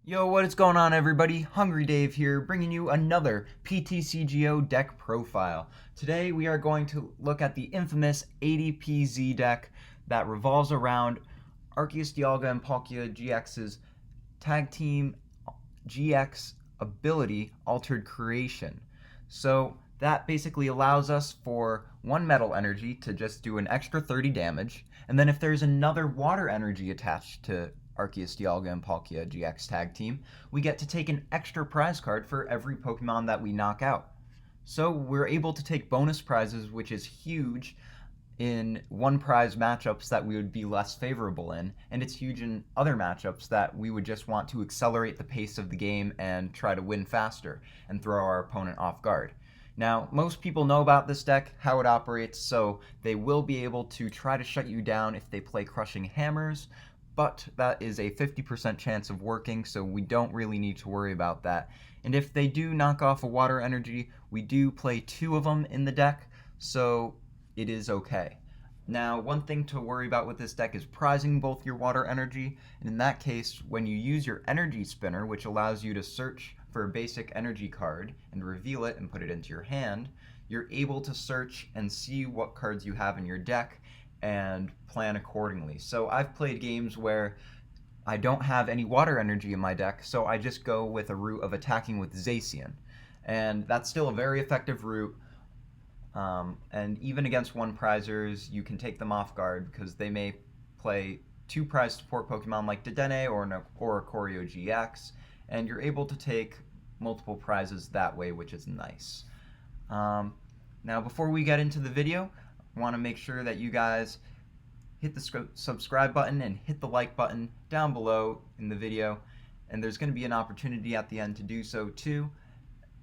Yo, what is going on, everybody? Hungry Dave here, bringing you another PTCGO deck profile. Today we are going to look at the infamous ADP Z deck that revolves around Arceus Dialga and Palkia GX's tag team GX ability, Altered Creation. So that basically allows us for one metal energy to just do an extra 30 damage, and then if there's another water energy attached to Arceus Dialga and Palkia GX tag team, we get to take an extra prize card for every Pokemon that we knock out. So we're able to take bonus prizes, which is huge in one prize matchups that we would be less favorable in, and it's huge in other matchups that we would just want to accelerate the pace of the game and try to win faster and throw our opponent off guard. Now, most people know about this deck, how it operates, so they will be able to try to shut you down if they play Crushing Hammers, but that is a 50% chance of working, so we don't really need to worry about that. And if they do knock off a water energy, we do play two of them in the deck, so it is okay. Now, one thing to worry about with this deck is prizing both your water energy, and in that case, when you use your energy spinner, which allows you to search for a basic energy card and reveal it and put it into your hand, you're able to search and see what cards you have in your deck and plan accordingly. So I've played games where I don't have any water energy in my deck, so I just go with a route of attacking with Zacian. And that's still a very effective route. And even against one prizers, you can take them off guard because they may play two prize support Pokemon like Dedenne or Choreo GX, and you're able to take multiple prizes that way, which is nice. Now, before we get into the video, I want to make sure that you guys hit the subscribe button and hit the like button down below in the video, and there's going to be an opportunity at the end to do so too.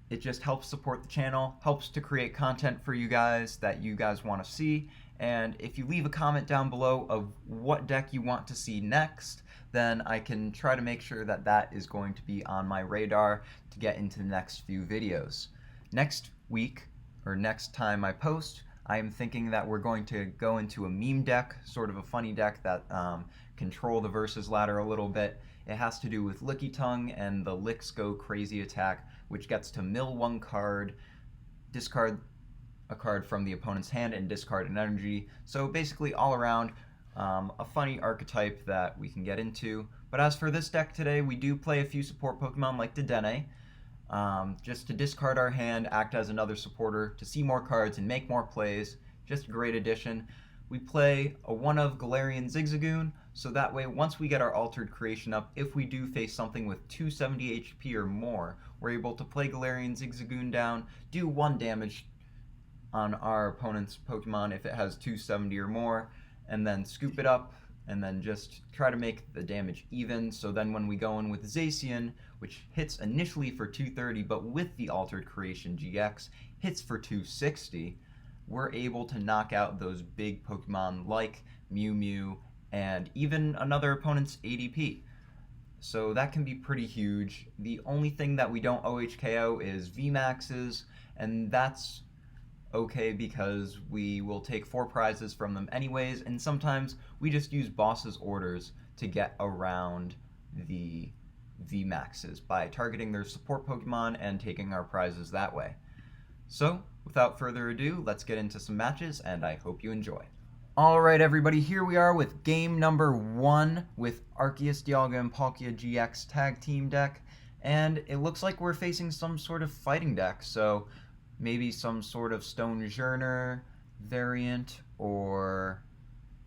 It just helps support the channel, helps to create content for you guys that you guys want to see, and if you leave a comment down below of what deck you want to see next, then I can try to make sure that that is going to be on my radar to get into the next few videos. Next week, or next time I post, I am thinking that we're going to go into a meme deck, sort of a funny deck that control the versus ladder a little bit. It has to do with Licky Tongue and the Licks Go Crazy attack, which gets to mill one card, discard a card from the opponent's hand, and discard an energy. So basically all around a funny archetype that we can get into. But as for this deck today, we do play a few support Pokemon like Dedenne, just to discard our hand, act as another supporter, to see more cards and make more plays. Just a great addition. We play a one of Galarian Zigzagoon, so that way once we get our Altered Creation up, if we do face something with 270 HP or more, we're able to play Galarian Zigzagoon down, do 1 damage on our opponent's Pokemon if it has 270 or more, and then scoop it up, and then just try to make the damage even. So then when we go in with Zacian, which hits initially for 230, but with the Altered Creation GX, hits for 260, we're able to knock out those big Pokemon like Mew Mew and even another opponent's ADP. So that can be pretty huge. The only thing that we don't OHKO is VMAXs, and that's okay because we will take 4 prizes from them anyways, and sometimes we just use boss's orders to get around the VMAXs by targeting their support Pokemon and taking our prizes that way. So, without further ado, let's get into some matches, and I hope you enjoy. Alright everybody, here we are with game number 1 with Arceus Dialga and Palkia GX tag team deck, and it looks like we're facing some sort of fighting deck, so maybe some sort of Stone Journer variant or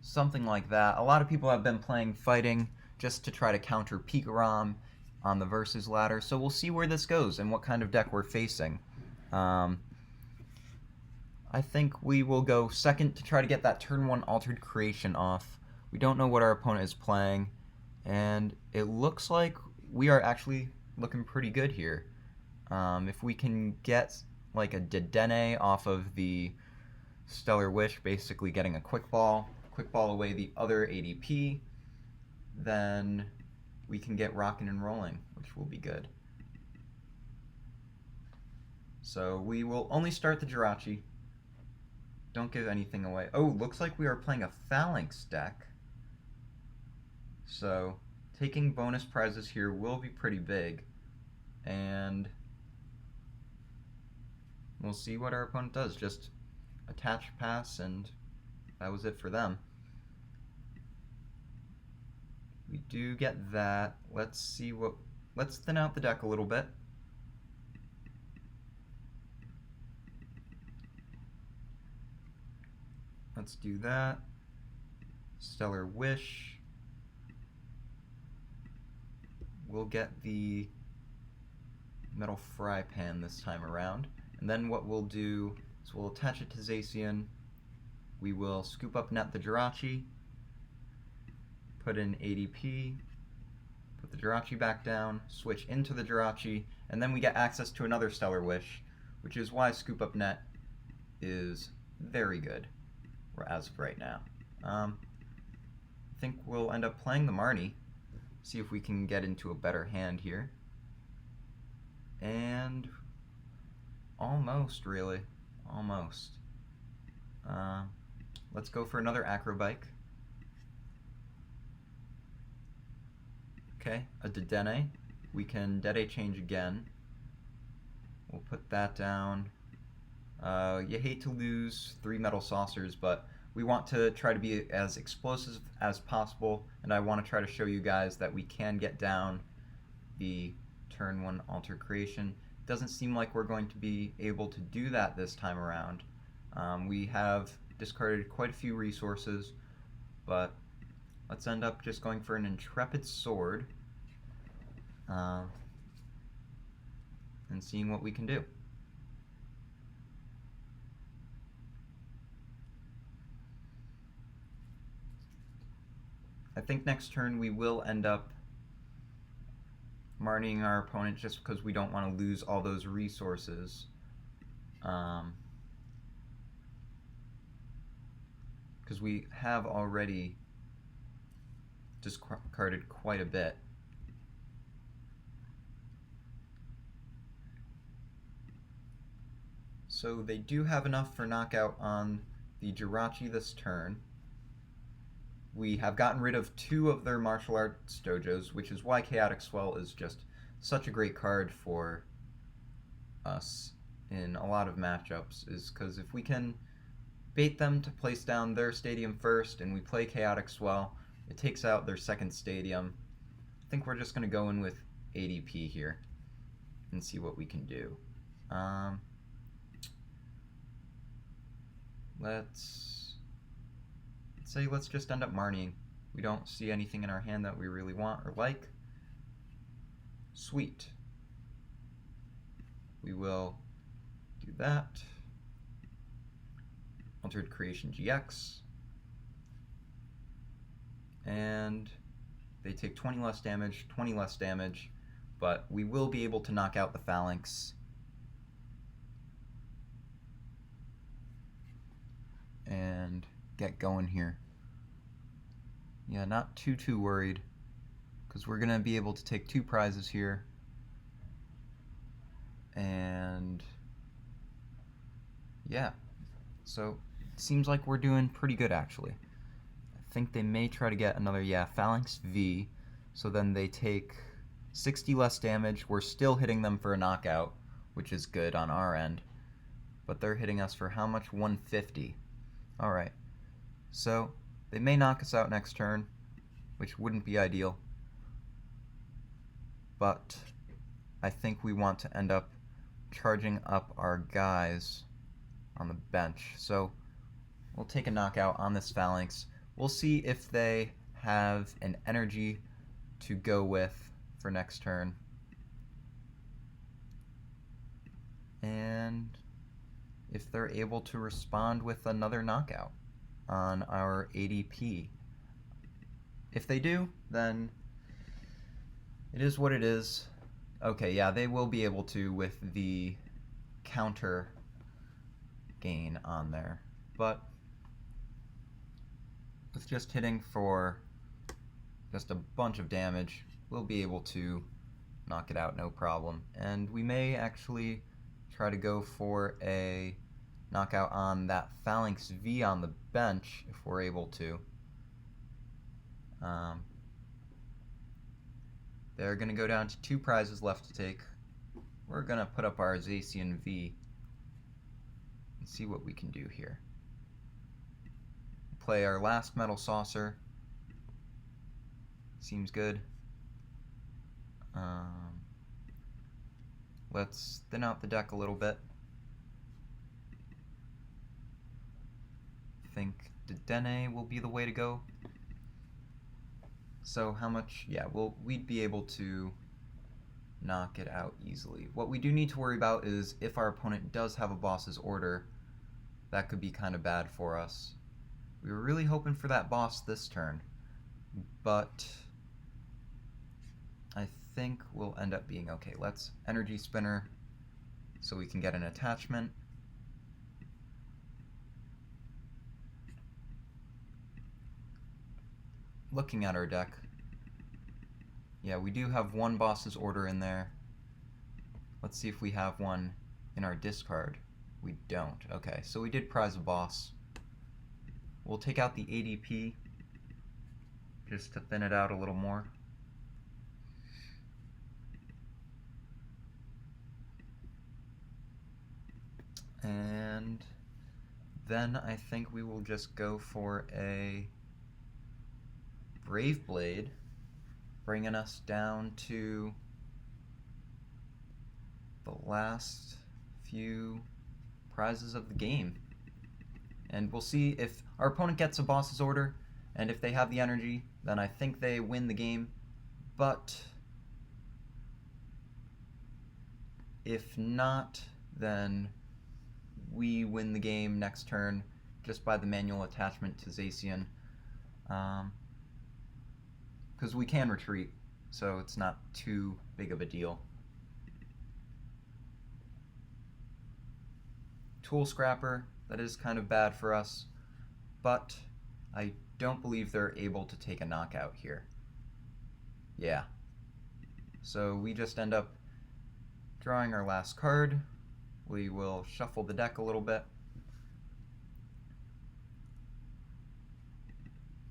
something like that. A lot of people have been playing fighting just to try to counter Pikarom on the versus ladder, so we'll see where this goes and what kind of deck we're facing. I think we will go second to try to get that turn 1 Altered Creation off. We don't know what our opponent is playing, and it looks like we are actually looking pretty good here. If we can get like a Dedenne off of the Stellar Wish, basically getting a quick ball away the other ADP, then we can get rocking and rolling, which will be good. So we will only start the Jirachi. Don't give anything away. Oh, looks like we are playing a Phalanx deck. So taking bonus prizes here will be pretty big, and we'll see what our opponent does. Just attach, pass, and that was it for them. We do get that. Let's thin out the deck a little bit. Let's do that. Stellar Wish. We'll get the metal fry pan this time around. And then what we'll do is we'll attach it to Zacian. We will scoop up net the Jirachi, put in ADP, put the Jirachi back down, switch into the Jirachi, and then we get access to another Stellar Wish, which is why scoop up net is very good as of right now. I think we'll end up playing the Marnie, see if we can get into a better hand here. And almost, really. Almost. Let's go for another Acrobike. Okay, a Dedenne. We can Dede change again. We'll put that down. You hate to lose 3 metal saucers, but we want to try to be as explosive as possible, and I want to try to show you guys that we can get down the turn 1 altar creation. Doesn't seem like we're going to be able to do that this time around. We have discarded quite a few resources, but let's end up just going for an Intrepid Sword and seeing what we can do. I think next turn we will end up Marnieing our opponent just because we don't want to lose all those resources. Because we have already discarded quite a bit. So they do have enough for knockout on the Jirachi this turn. We have gotten rid of 2 of their martial arts dojos, which is why Chaotic Swell is just such a great card for us in a lot of matchups, is because if we can bait them to place down their stadium first and we play Chaotic Swell, it takes out their second stadium. I think we're just going to go in with ADP here and see what we can do. Let's just end up Marnieing. We don't see anything in our hand that we really want or like. Sweet. We will do that. Altered Creation GX. And they take 20 less damage, 20 less damage, but we will be able to knock out the Phalanx. And get going here. Yeah, not too worried, because we're gonna be able to take 2 prizes here, and yeah, so it seems like we're doing pretty good actually. I think they may try to get another, Phalanx V, so then they take 60 less damage. We're still hitting them for a knockout, which is good on our end, but they're hitting us for how much? 150. Alright, so they may knock us out next turn, which wouldn't be ideal, but I think we want to end up charging up our guys on the bench. So we'll take a knockout on this Phalanx. We'll see if they have an energy to go with for next turn. And if they're able to respond with another knockout on our ADP. If they do, then it is what it is. Okay, yeah, they will be able to with the counter gain on there, but with just hitting for just a bunch of damage, we'll be able to knock it out no problem. And we may actually try to go for a knockout on that Phalanx V on the bench if we're able to. They're going to go down to 2 prizes left to take. We're going to put up our Zacian V and see what we can do here. Play our last Metal Saucer. Seems good. Let's thin out the deck a little bit. I think Dedenne will be the way to go. So how much? Yeah, we'd be able to knock it out easily. What we do need to worry about is if our opponent does have a boss's order, that could be kind of bad for us. We were really hoping for that boss this turn, but I think we'll end up being okay. Let's Energy Spinner so we can get an attachment. Looking at our deck, yeah, we do have one boss's order in there. Let's see if we have one in our discard. We don't. Okay, so we did prize a boss. We'll take out the ADP just to thin it out a little more. And then I think we will just go for a Brave Blade, bringing us down to the last few prizes of the game. And we'll see if our opponent gets a boss's order, and if they have the energy, then I think they win the game. But if not, then we win the game next turn just by the manual attachment to Zacian. Because we can retreat, so it's not too big of a deal. Tool Scrapper, that is kind of bad for us, but I don't believe they're able to take a knockout here. Yeah. So we just end up drawing our last card. We will shuffle the deck a little bit.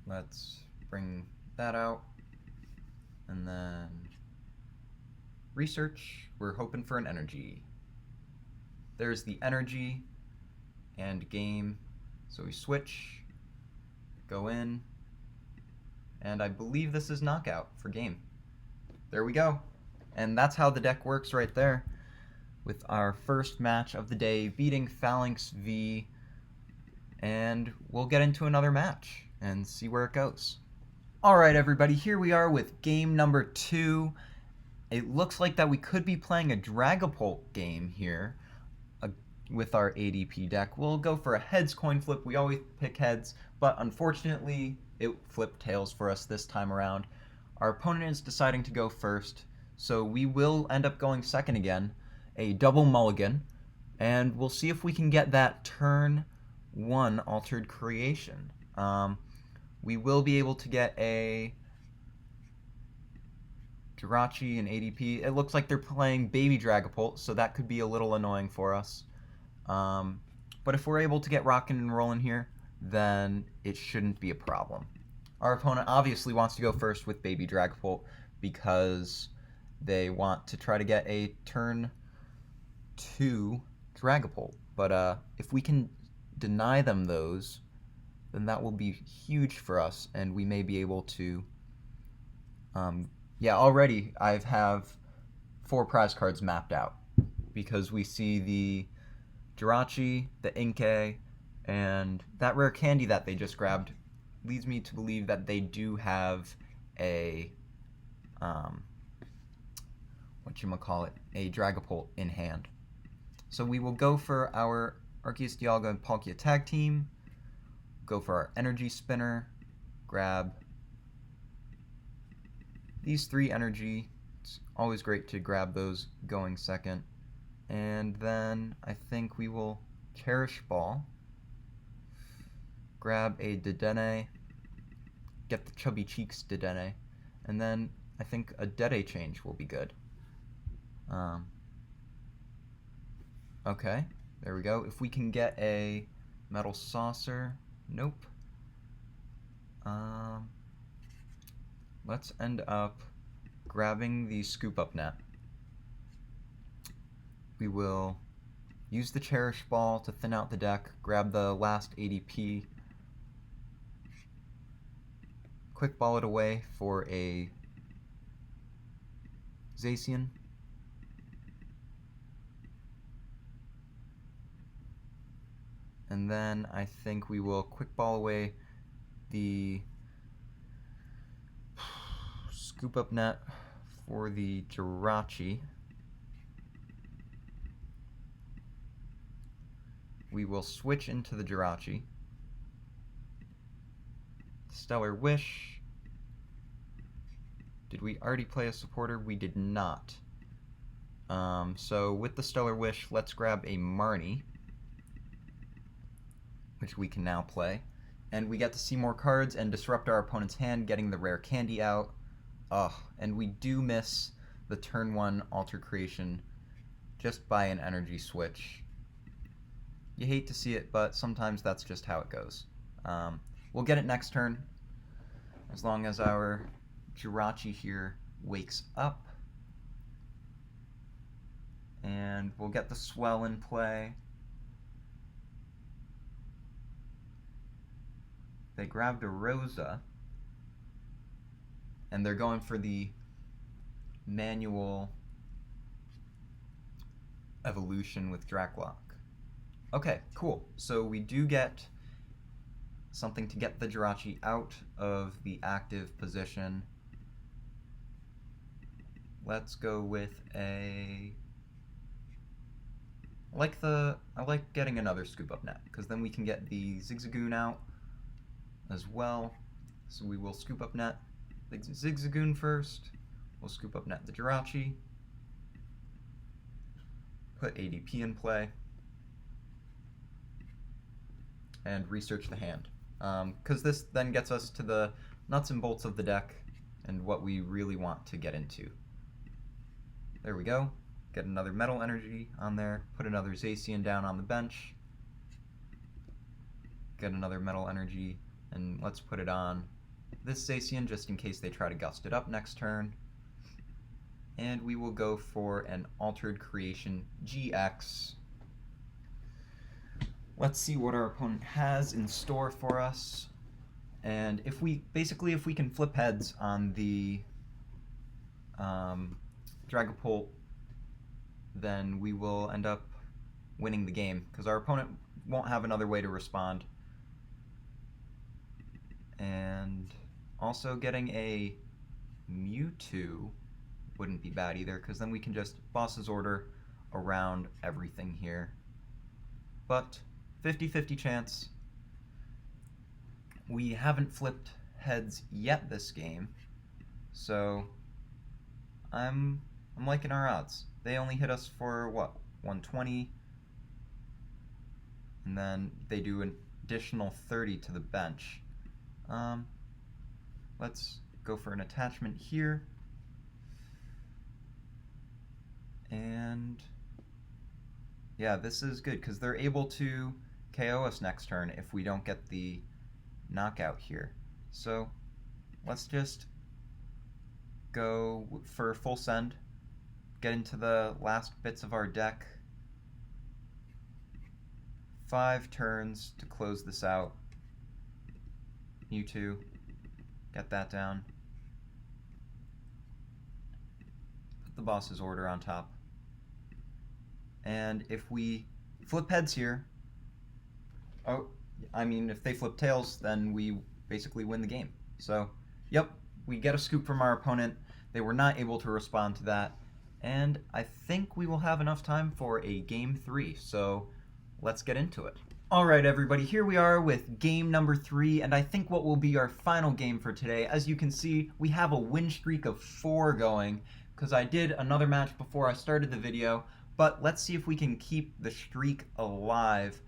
Let's bring that out. And then research, we're hoping for an energy. There's the energy and game. So we switch, go in, and I believe this is knockout for game. There we go. And that's how the deck works right there, with our first match of the day beating Phalanx V. And we'll get into another match and see where it goes. Alright everybody, here we are with game number 2. It looks like that we could be playing a Dragapult game here with our ADP deck. We'll go for a heads coin flip. We always pick heads, but unfortunately it flipped tails for us this time around. Our opponent is deciding to go first, so we will end up going second again, a double mulligan, and we'll see if we can get that turn 1 altered creation. We will be able to get a Jirachi and ADP. It looks like they're playing Baby Dragapult, so that could be a little annoying for us. But if we're able to get rockin' and rollin' here, then it shouldn't be a problem. Our opponent obviously wants to go first with Baby Dragapult because they want to try to get a turn 2 Dragapult. But if we can deny them those, then that will be huge for us, and we may be able to... yeah, already I have 4 prize cards mapped out, because we see the Jirachi, the Inkay, and that rare candy that they just grabbed leads me to believe that they do have a, a Dragapult in hand. So we will go for our Arceus, Dialga, and Palkia tag team, go for our Energy Spinner, grab these 3 energy. It's always great to grab those going second. And then I think we will Cherish Ball, grab a Dedenne, get the Chubby Cheeks Dedenne, and then I think a Dede change will be good. Okay, there we go. If we can get a Metal Saucer, nope. Let's end up grabbing the scoop up net. We will use the Cherish Ball to thin out the deck, grab the last ADP, quick ball it away for a Zacian. And then I think we will quick ball away the scoop up net for the Jirachi. We will switch into the Jirachi. Stellar Wish. Did we already play a supporter? We did not. So with the Stellar Wish, let's grab a Marnie, which we can now play. And we get to see more cards and disrupt our opponent's hand, getting the rare candy out. And we do miss the turn 1 Alter Creation just by an energy switch. You hate to see it, but sometimes that's just how it goes. We'll get it next turn, as long as our Jirachi here wakes up. And we'll get the Swell in play. They grabbed a Rosa, and they're going for the manual evolution with Draklock. Okay, cool. So we do get something to get the Jirachi out of the active position. Let's go with a... I like getting another scoop up net, because then we can get the Zigzagoon out as well. So we will scoop up net the Zigzagoon first. We'll scoop up net the Jirachi. Put ADP in play. And research the hand. Because this then gets us to the nuts and bolts of the deck and what we really want to get into. There we go. Get another Metal Energy on there. Put another Zacian down on the bench. Get another Metal Energy, and let's put it on this Zacian just in case they try to gust it up next turn. And we will go for an Altered Creation GX. Let's see what our opponent has in store for us. And if we can flip heads on the Dragapult, then we will end up winning the game, because our opponent won't have another way to respond. And also getting a Mewtwo wouldn't be bad either, because then we can just boss's order around everything here. But 50-50 chance. We haven't flipped heads yet this game, so I'm liking our odds. They only hit us for what, 120, and then they do an additional 30 to the bench. Let's go for an attachment here, and yeah, this is good because they're able to KO us next turn if we don't get the knockout here. So let's just go for full send, get into the last bits of our deck. 5 turns to close this out. Mewtwo, get that down. Put the boss's order on top. And if we flip heads here, if they flip tails, then we basically win the game. So, yep, we get a scoop from our opponent. They were not able to respond to that. And I think we will have enough time for a game 3, so let's get into it. Alright everybody, here we are with game number 3, and I think what will be our final game for today. As you can see, we have a win streak of 4 going, because I did another match before I started the video, but let's see if we can keep the streak alive.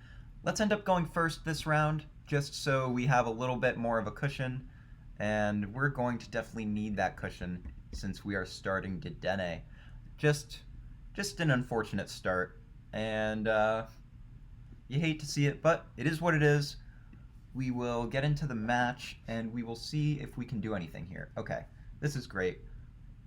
Let's end up going first this round, just so we have a little bit more of a cushion, and we're going to definitely need that cushion since we are starting Dedenne. Just an unfortunate start, and you hate to see it, but it is what it is. We will get into the match, and we will see if we can do anything here. Okay, this is great.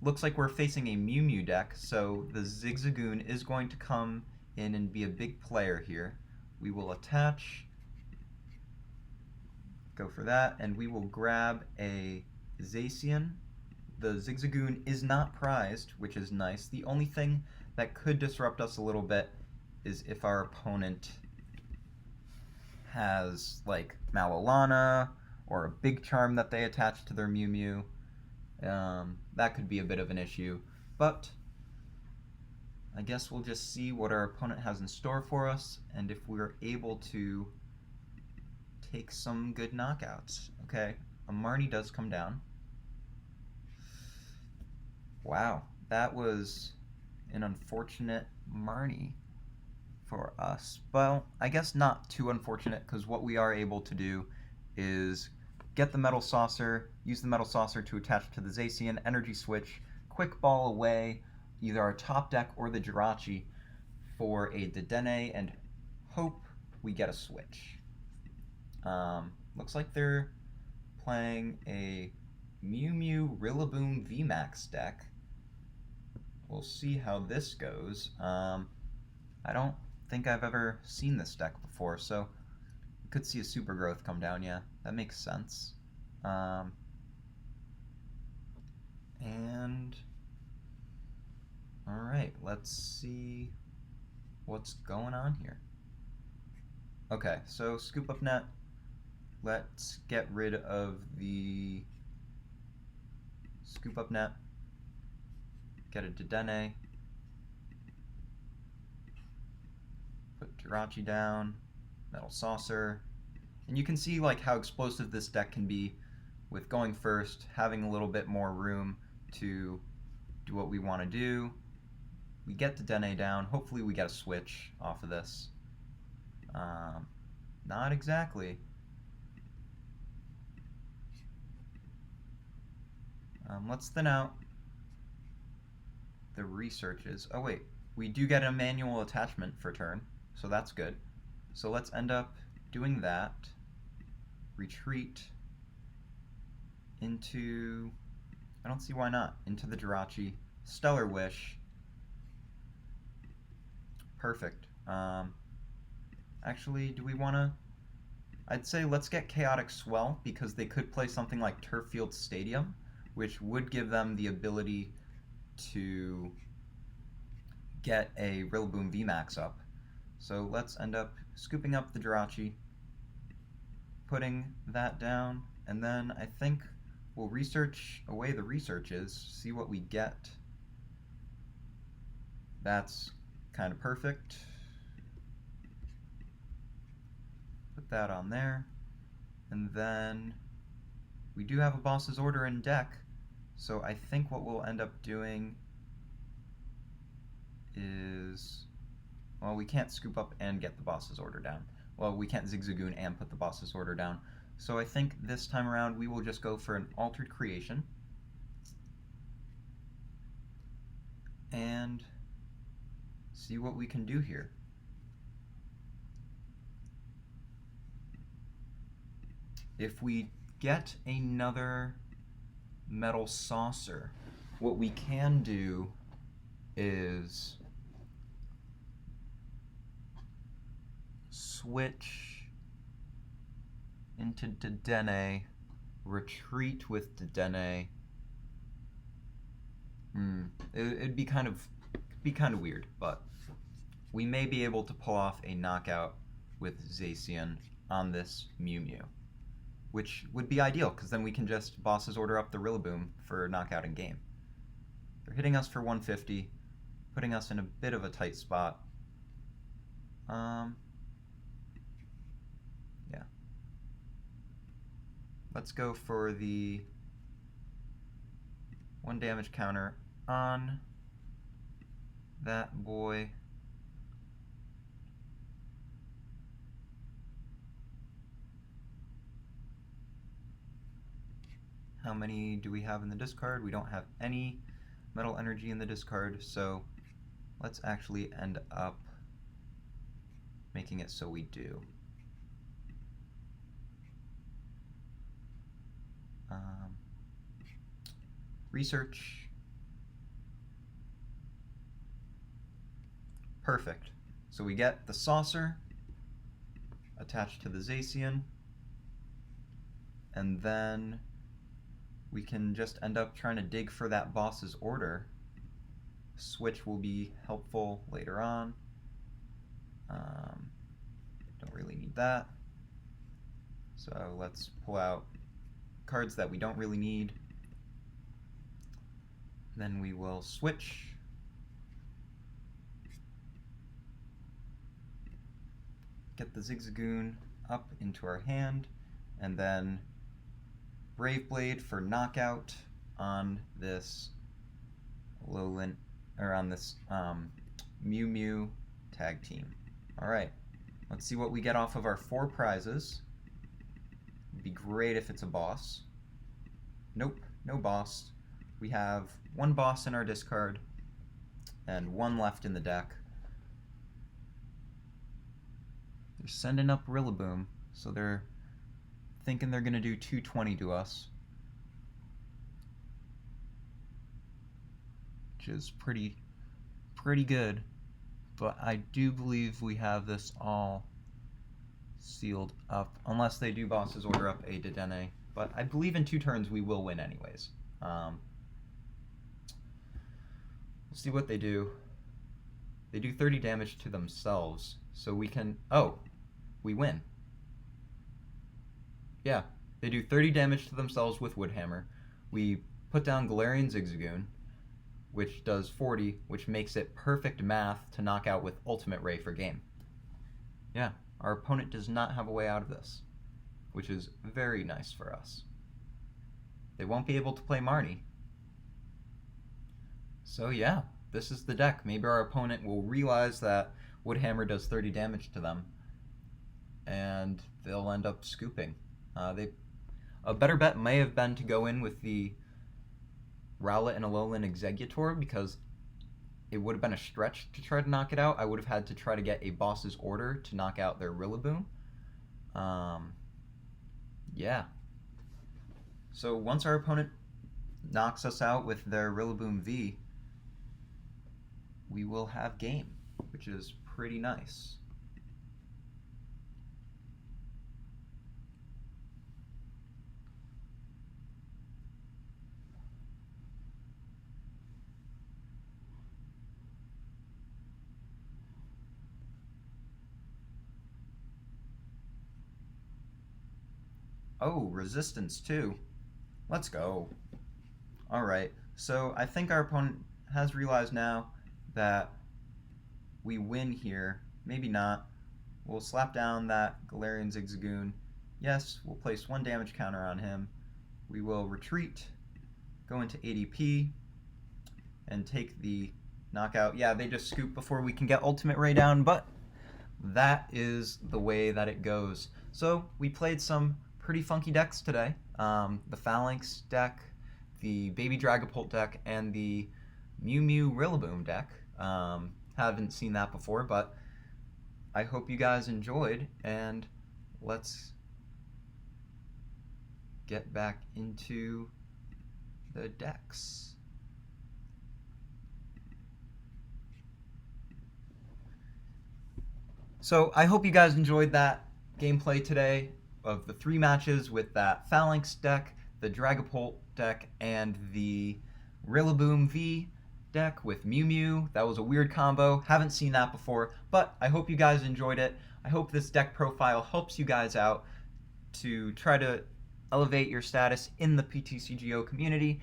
looks like we're facing a Mew Mew deck, so the Zigzagoon is going to come in and be a big player here. We will attach, go for that, and we will grab a Zacian. The Zigzagoon is not prized, which is nice. The only thing that could disrupt us a little bit is if our opponent has like Malolana or a big charm that they attach to their Mew Mew. That could be a bit of an issue, but I guess we'll just see what our opponent has in store for us, and if we're able to take some good knockouts. Okay, a Marnie does come down. Wow, that was an unfortunate Marnie for us. Well, I guess not too unfortunate, because what we are able to do is get the Metal Saucer, use the Metal Saucer to attach to the Zacian, Energy Switch, Quick Ball away either our top deck or the Jirachi for a Dedenne, and hope we get a switch. Looks like they're playing a Mew Mew Rillaboom VMAX deck. We'll see how this goes. I don't think I've ever seen this deck before, so we could see a Super Growth come down. Yeah, that makes sense. And alright, let's see what's going on here. Okay, so Scoop Up Net. Let's get rid of the Scoop Up Net. Get a Dedenne. Put Jirachi down. Metal Saucer. And you can see like how explosive this deck can be with going first, having a little bit more room to do what we want to do. We get the Dedenne down. Hopefully we get a switch off of this. Not exactly. Let's thin out the researches. Oh wait, we do get a manual attachment for turn, so that's good. So let's end up doing that. Retreat into, I don't see why not, into the Jirachi. Stellar Wish. Perfect. Actually, do we want to? I'd say let's get Chaotic Swell, because they could play something like Turf Field Stadium, which would give them the ability to get a Rillaboom VMAX up. So let's end up scooping up the Jirachi, putting that down, and then I think we'll research away the researches, see what we get. That's kind of perfect. Put that on there. And then we do have a Boss's Order in deck, so I think what we'll end up doing is, well, we can't scoop up and get the Boss's Order down. Well, we can't Zigzagoon and put the Boss's Order down. So I think this time around we will just go for an Altered Creation. And see what we can do here. If we get another Metal Saucer, what we can do is switch into Dedenne, retreat with Dedenne. It'd be kind of weird, but we may be able to pull off a knockout with Zacian on this Mew Mew, which would be ideal, because then we can just Boss's Order up the Rillaboom for knockout in game. They're hitting us for 150, putting us in a bit of a tight spot. Yeah. Let's go for the 1 damage counter on that boy. How many do we have in the discard? We don't have any Metal Energy in the discard, so let's actually end up making it so we do. Research, Perfect. So we get the saucer attached to the Zacian, and then we can just end up trying to dig for that boss's order. Switch will be helpful later on. Don't really need that. So let's pull out cards that we don't really need. Then we will switch. Get the Zigzagoon up into our hand, and then Brave Blade for knockout on this Lowland, or on this Mew Mew tag team. Alright, let's see what we get off of our 4 prizes. It'd be great if it's a boss. Nope, no boss. We have 1 boss in our discard and 1 left in the deck. They're sending up Rillaboom, so they're thinking they're going to do 220 to us, which is pretty good. But I do believe we have this all sealed up, unless they do boss's order up a Dedenne. But I believe in 2 turns we will win anyways. We'll see what they do. They do 30 damage to themselves, so we can... Oh, we win. Yeah, they do 30 damage to themselves with Woodhammer. We put down Galarian Zigzagoon, which does 40, which makes it perfect math to knock out with Ultimate Ray for game. Yeah, our opponent does not have a way out of this, which is very nice for us. They won't be able to play Marnie. So yeah, this is the deck. Maybe our opponent will realize that Woodhammer does 30 damage to them, and they'll end up scooping. A better bet may have been to go in with the Rowlet and Alolan Exeggutor, because it would have been a stretch to try to knock it out. I would have had to try to get a boss's order to knock out their Rillaboom. Yeah. So once our opponent knocks us out with their Rillaboom V, we will have game, which is pretty nice. Oh, resistance too. Let's go. Alright, so I think our opponent has realized now that we win here. Maybe not. We'll slap down that Galarian Zigzagoon. Yes, we'll place 1 damage counter on him. We will retreat, go into ADP, and take the knockout. Yeah, they just scoop before we can get Ultimate Ray down, but that is the way that it goes. So we played some pretty funky decks today. The Phalanx deck, the Baby Dragapult deck, and the Mew Mew Rillaboom deck. Haven't seen that before, but I hope you guys enjoyed, and let's get back into the decks. So I hope you guys enjoyed that gameplay today of the 3 matches with that Phalanx deck, the Dragapult deck, and the Rillaboom V deck with Mew Mew. That was a weird combo. Haven't seen that before, but I hope you guys enjoyed it. I hope this deck profile helps you guys out to try to elevate your status in the PTCGO community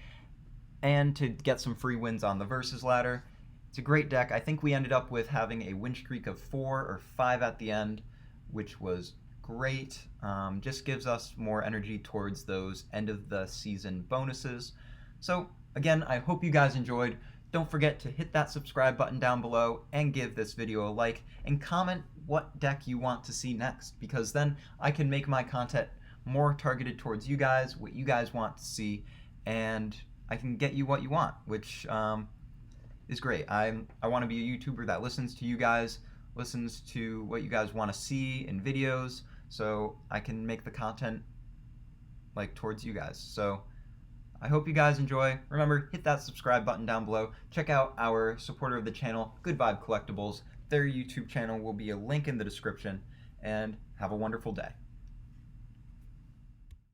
and to get some free wins on the Versus ladder. It's a great deck. I think we ended up with having a win streak of 4 or 5 at the end, which was great. Just gives us more energy towards those end of the season bonuses. So again, I hope you guys enjoyed. Don't forget to hit that subscribe button down below and give this video a like, and comment what deck you want to see next, because then I can make my content more targeted towards you guys, what you guys want to see, and I can get you what you want, which is great. I want to be a YouTuber that listens to you guys, listens to what you guys want to see in videos, so I can make the content like towards you guys. So I hope you guys enjoy. Remember, hit that subscribe button down below. Check out our supporter of the channel, Good Vibe Collectibles. Their YouTube channel will be a link in the description, and have a wonderful day.